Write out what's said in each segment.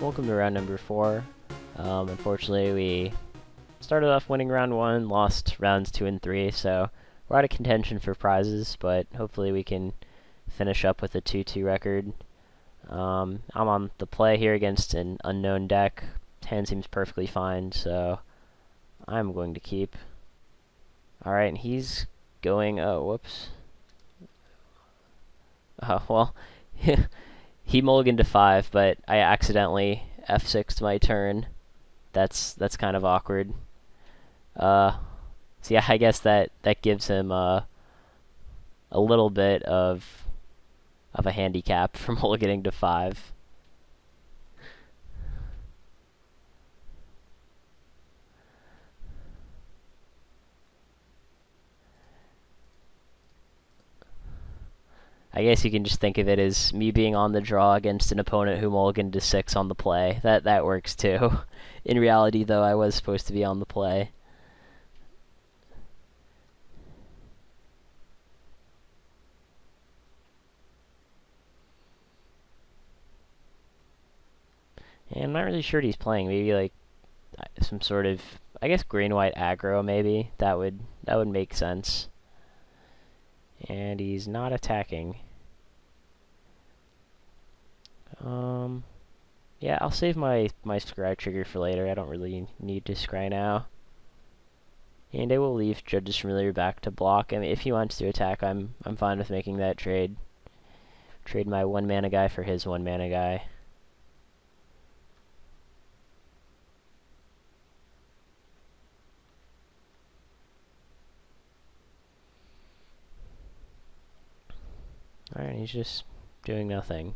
welcome to round number 4. Unfortunately, we started off winning round 1, lost rounds 2 and 3, so we're out of contention for prizes, but hopefully we can finish up with a 2-2 record. I'm on the play here against an unknown deck. Hand seems perfectly fine, so I'm going to keep. Alright, and he's going... oh, whoops. Oh, well... He mulliganed to 5, but I accidentally F6'd my turn. That's kind of awkward. So yeah, I guess that gives him a little bit of a handicap for mulliganing to 5. I guess you can just think of it as me being on the draw against an opponent who mulliganed to 6 on the play. That works too. In reality, though, I was supposed to be on the play. And I'm not really sure what he's playing. Maybe like some sort of, I guess, green-white aggro. Maybe that would make sense. And he's not attacking. Yeah, I'll save my scry trigger for later. I don't really need to scry now. And I will leave Judge's Familiar back to block. I mean, if he wants to attack, I'm fine with making that trade. Trade my 1-mana guy for his 1-mana guy. Alright, he's just doing nothing.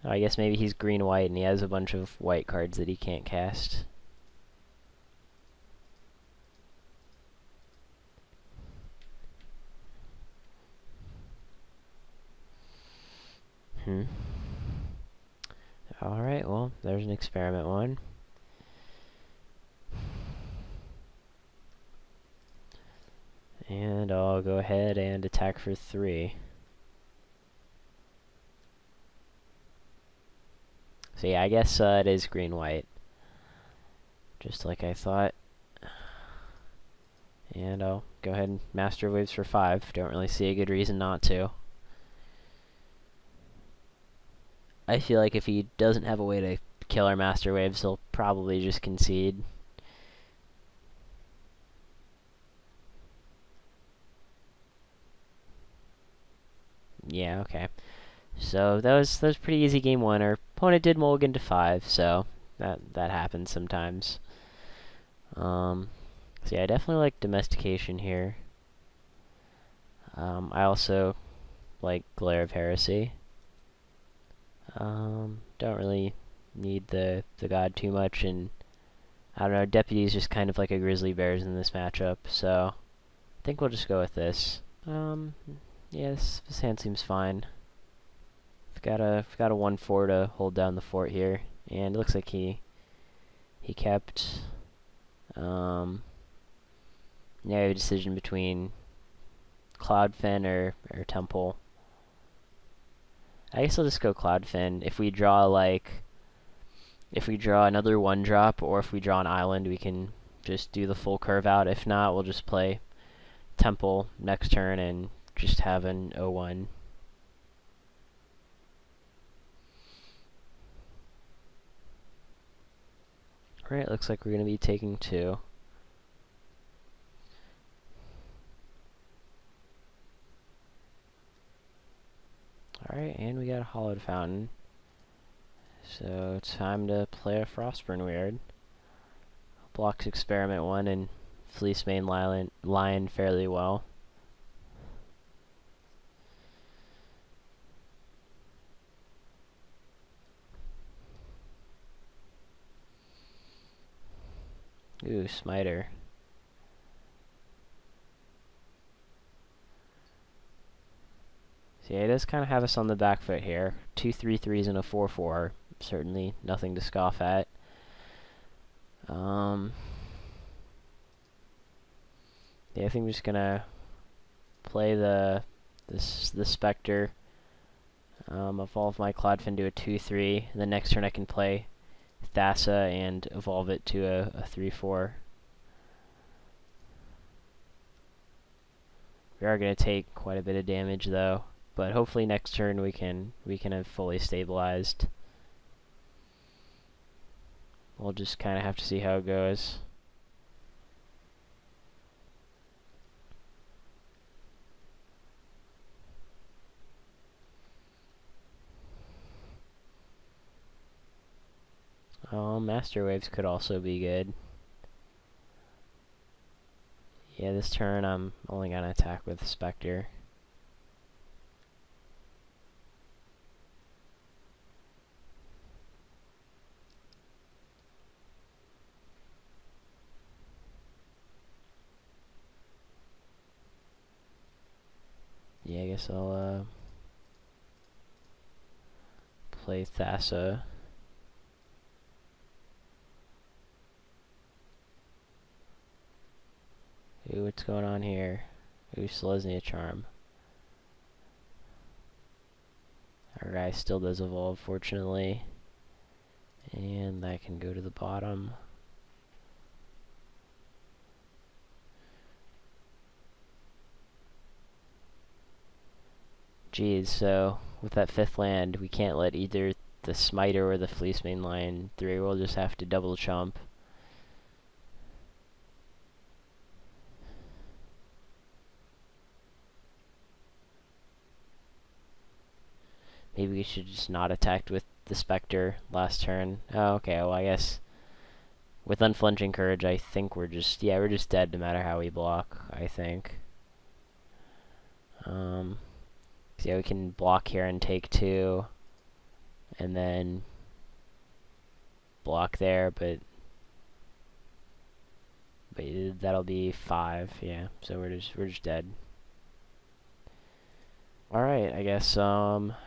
Oh, I guess maybe he's green-white and he has a bunch of white cards that he can't cast. Alright, well, there's an experiment one. And I'll go ahead and attack for 3. So yeah, I guess it is green-white. Just like I thought. And I'll go ahead and Master Waves for 5. Don't really see a good reason not to. I feel like if he doesn't have a way to kill our Master Waves, he'll probably just concede. Yeah, okay. So that was pretty easy game 1. Our opponent did mulligan to 5, so that happens sometimes. So yeah, I definitely like Domestication here. I also like Glare of Heresy. Don't really need the god too much, and I don't know, Deputy is just kind of like a Grizzly Bears in this matchup, so I think we'll just go with this. Yeah, this hand seems fine. We've got a 1/4 to hold down the fort here, and it looks like he kept. Yeah, we have a decision between Cloudfin or Temple. I guess I'll just go Cloudfin. If we draw another 1-drop, or if we draw an island, we can just do the full curve out. If not, we'll just play Temple next turn and just have an 0-1. Alright, looks like we're going to be taking 2. Alright, and we got a Hallowed Fountain. So, time to play a Frostburn Weird. Blocks Experiment 1 and Fleece Mane Lion fairly well. Ooh, Smiter. So yeah, it does kind of have us on the back foot here. 2 3/3s and a 4/4. Certainly nothing to scoff at. Yeah, I think we're just gonna play the Specter. Evolve my Cloudfin to a 2/3. The next turn I can play Thassa and evolve it to a 3/4. We are going to take quite a bit of damage though, but hopefully next turn we can have fully stabilized. We'll just kind of have to see how it goes. Master Waves could also be good. Yeah, this turn I'm only gonna attack with Specter. Yeah, I guess I'll play Thassa. Ooh, what's going on here? Ooh, Selesnya Charm. Our guy still does evolve, fortunately. And that can go to the bottom. Geez, so with that 5th land, we can't let either the Smiter or the Fleece main line through. We'll just have to double chump. Maybe we should just not attack with the Specter last turn. Oh, okay, well I guess with Unflinching Courage I think we're just dead no matter how we block, I think. So yeah, we can block here and take 2, and then block there, but that'll be 5, yeah. So we're just dead. All right, I guess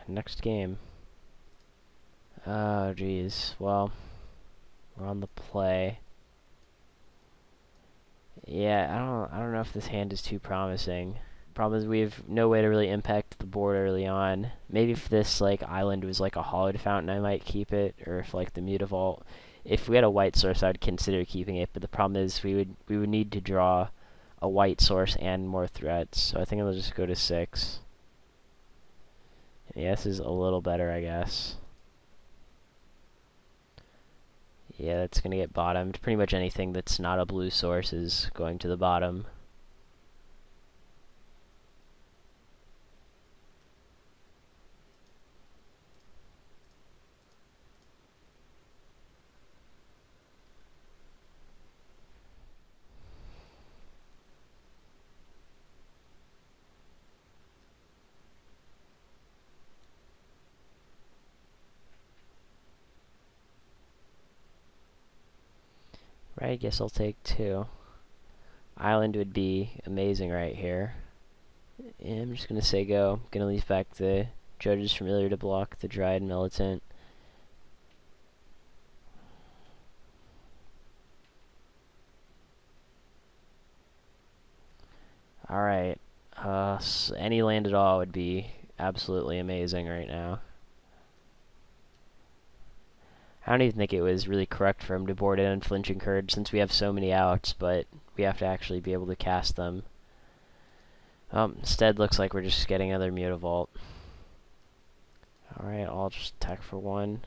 next game. Oh geez, well we're on the play. Yeah, I don't know if this hand is too promising. Problem is we have no way to really impact the board early on. Maybe if this like island was like a Hallowed Fountain, I might keep it, or if like the Mutavault. If we had a white source, I'd consider keeping it. But the problem is we would need to draw a white source and more threats. So I think I'll just go to 6. Yeah, this is a little better, I guess. Yeah, that's gonna get bottomed. Pretty much anything that's not a blue source is going to the bottom. Right, I guess I'll take 2. Island would be amazing right here. And I'm just gonna say go. I'm gonna leave back the Judge's Familiar to block the Dryad Militant. Alright. So any land at all would be absolutely amazing right now. I don't even think it was really correct for him to board in Unflinching Courage since we have so many outs, but we have to actually be able to cast them. Instead, looks like we're just getting another Mutavault. Alright, I'll just attack for 1.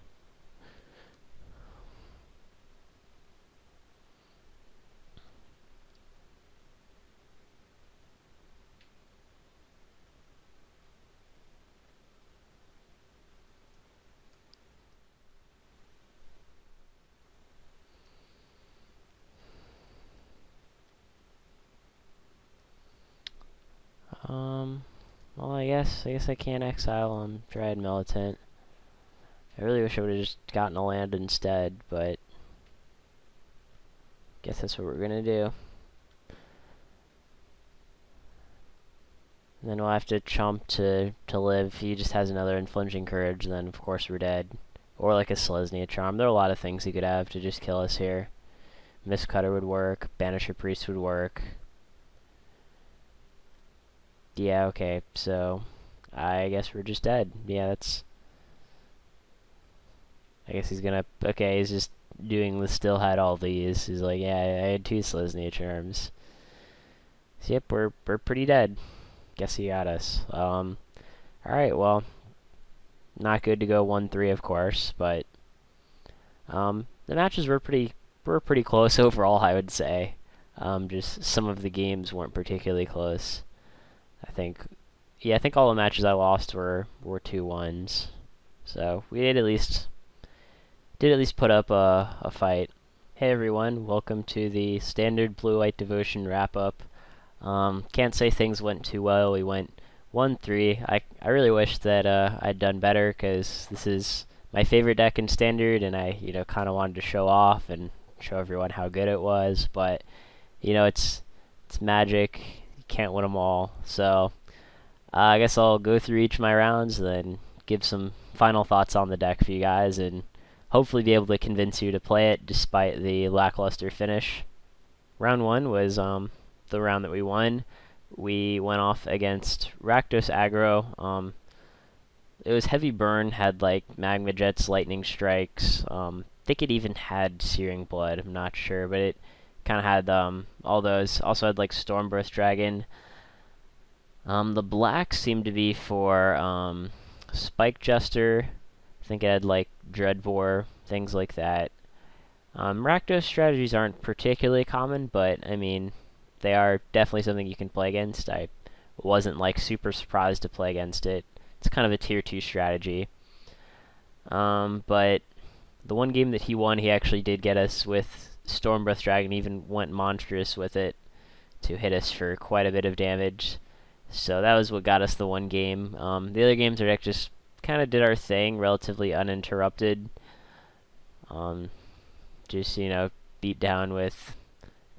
Well, I guess I can't exile him. Dryad Militant. I really wish I would have just gotten a land instead, but guess that's what we're gonna do. And then we'll have to chump to live. He just has another Unflinching Courage, and then of course we're dead. Or like a Selesnya Charm. There are a lot of things he could have to just kill us here. Mistcutter would work. Banisher Priest would work. Yeah, okay, so I guess we're just dead. Yeah, I guess he's gonna... Okay, he's just doing the still had all these. He's like, yeah, I had 2 Selesnya charms. So yep, we're pretty dead. Guess he got us. Alright, well, not good to go 1-3, of course, but the matches were pretty close overall, I would say. Just some of the games weren't particularly close. I think all the matches I lost were 2-1s. So we did at least put up a fight. Hey everyone, welcome to the standard Blue-White Devotion wrap-up. Can't say things went too well. We went 1-3. I really wish that I'd done better, because this is my favorite deck in Standard, and I kind of wanted to show off and show everyone how good it was. But it's Magic. You can't win them all. So I guess I'll go through each of my rounds and then give some final thoughts on the deck for you guys, and hopefully be able to convince you to play it despite the lackluster finish. Round 1 was the round that we won. We went off against Rakdos Aggro. It was heavy burn, had like Magma Jets, Lightning Strikes. I think it even had Searing Blood, I'm not sure, but it kind of had all those. Also had like Stormbreath Dragon. The black seemed to be for Spike Jester. I think it had like Dreadvor, things like that. Rakdos strategies aren't particularly common, but I mean, they are definitely something you can play against. I wasn't like super surprised to play against it. It's kind of a tier 2 strategy. But the one game that he won, he actually did get us with Stormbreath Dragon, even went monstrous with it to hit us for quite a bit of damage. So that was what got us the one game. The other games, our deck just kind of did our thing, relatively uninterrupted. Just, beat down with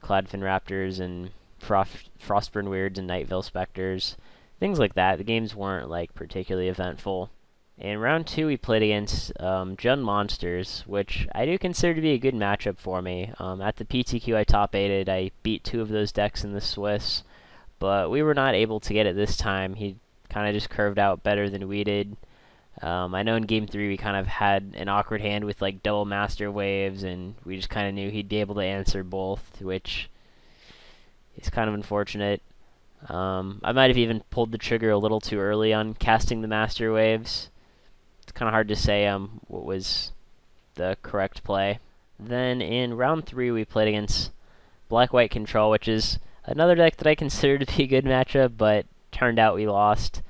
Cloudfin Raptors and Frostburn Weirds and Nightveil Specters. Things like that. The games weren't like particularly eventful. In round 2, we played against Jund Monsters, which I do consider to be a good matchup for me. At the PTQ, I top 8'd. I beat 2 of those decks in the Swiss, but we were not able to get it this time. He kind of just curved out better than we did. I know in Game 3 we kind of had an awkward hand with like double Master Waves, and we just kind of knew he'd be able to answer both, which is kind of unfortunate. I might have even pulled the trigger a little too early on casting the Master Waves. It's kind of hard to say what was the correct play. Then in round 3 we played against Black-White Control, which is another deck that I consider to be a good matchup, but turned out we lost.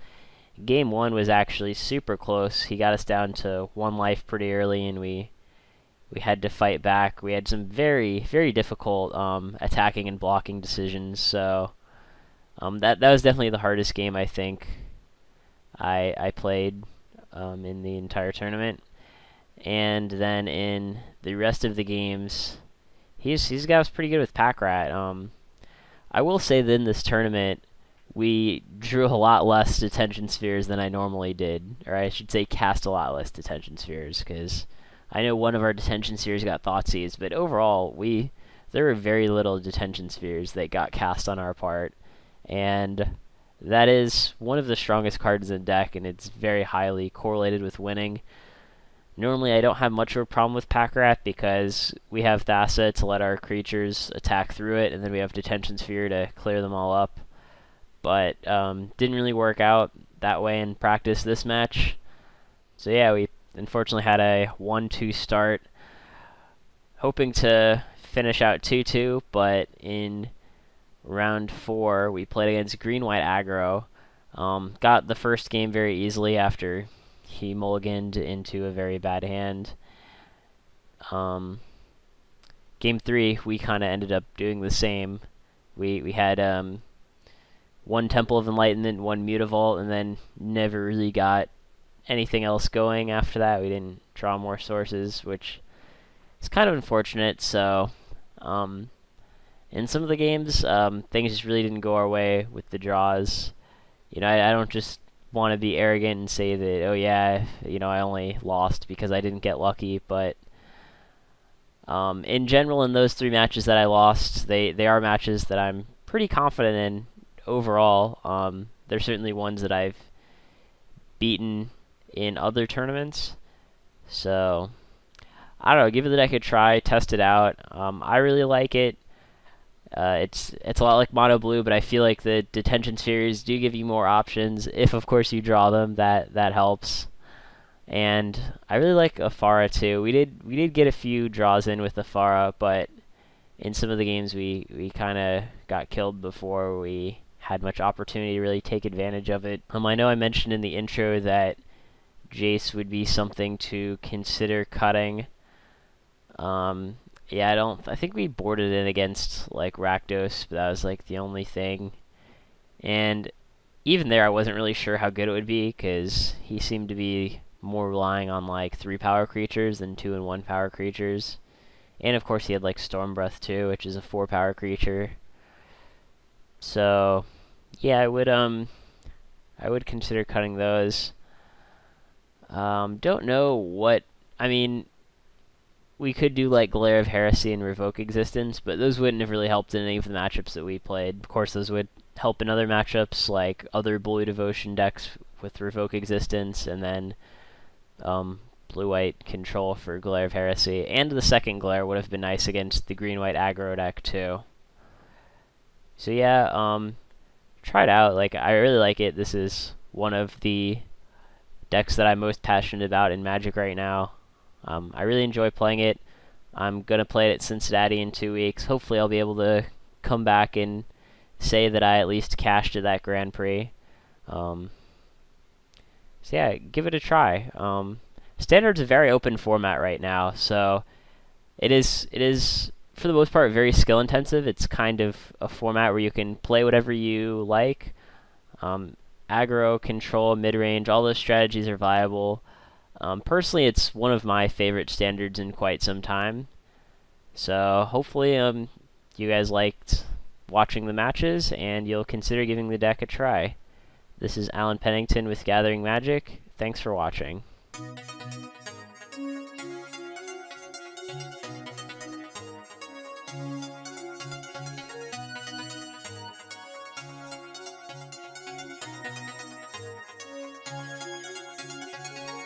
Game 1 was actually super close. He got us down to 1 life pretty early, and we had to fight back. We had some very, very difficult attacking and blocking decisions, so that was definitely the hardest game I think I played in the entire tournament. And then in the rest of the games, he's got us pretty good with Pack Rat. I will say that in this tournament, we drew a lot less Detention Spheres than I normally did, or I should say cast a lot less Detention Spheres, because I know one of our Detention Spheres got Thoughtseize, but overall, there were very little Detention Spheres that got cast on our part, and that is one of the strongest cards in the deck, and it's very highly correlated with winning. Normally, I don't have much of a problem with Pack Rat because we have Thassa to let our creatures attack through it, and then we have Detention Sphere to clear them all up. But didn't really work out that way in practice this match. So yeah, we unfortunately had a 1-2 start, hoping to finish out 2-2, but in round 4 we played against Green-White Aggro. Got the first game very easily after he mulliganed into a very bad hand. Game 3 we kind of ended up doing the same. We had 1 Temple of Enlightenment, 1 Mutavault, and then never really got anything else going after that. We didn't draw more sources, which is kind of unfortunate. So, in some of the games, things just really didn't go our way with the draws. I don't just want to be arrogant and say that, oh yeah, I only lost because I didn't get lucky, but in general, in those 3 matches that I lost, they are matches that I'm pretty confident in. Overall, they're certainly ones that I've beaten in other tournaments. So, I don't know, give the deck a try, test it out. I really like it. It's a lot like Mono Blue, but I feel like the Detention Spheres do give you more options. If, of course, you draw them, that helps. And I really like Ephara too. We did get a few draws in with Ephara, but in some of the games we kind of got killed before we had much opportunity to really take advantage of it. I know I mentioned in the intro that Jace would be something to consider cutting. Yeah, I think we boarded in against like Rakdos, but that was like the only thing. And even there, I wasn't really sure how good it would be because he seemed to be more relying on like 3 power creatures than 2 and 1 power creatures. And of course, he had like Storm Breath too, which is a 4 power creature. So, yeah, I would consider cutting those. Don't know what, I mean, we could do like Glare of Heresy and Revoke Existence, but those wouldn't have really helped in any of the matchups that we played. Of course, those would help in other matchups, like other Blue Devotion decks with Revoke Existence, and then blue-white control for Glare of Heresy. And the second Glare would have been nice against the green-white aggro deck, too. So yeah, try it out. Like, I really like it. This is one of the decks that I'm most passionate about in Magic right now. I really enjoy playing it. I'm going to play it at Cincinnati in 2 weeks. Hopefully I'll be able to come back and say that I at least cashed at that Grand Prix. So yeah, give it a try. Standard's a very open format right now, so it is for the most part very skill intensive. It's kind of a format where you can play whatever you like. Aggro, control, mid-range, all those strategies are viable. Personally, it's one of my favorite standards in quite some time. So hopefully you guys liked watching the matches, and you'll consider giving the deck a try. This is Alan Pennington with Gathering Magic. Thanks for watching.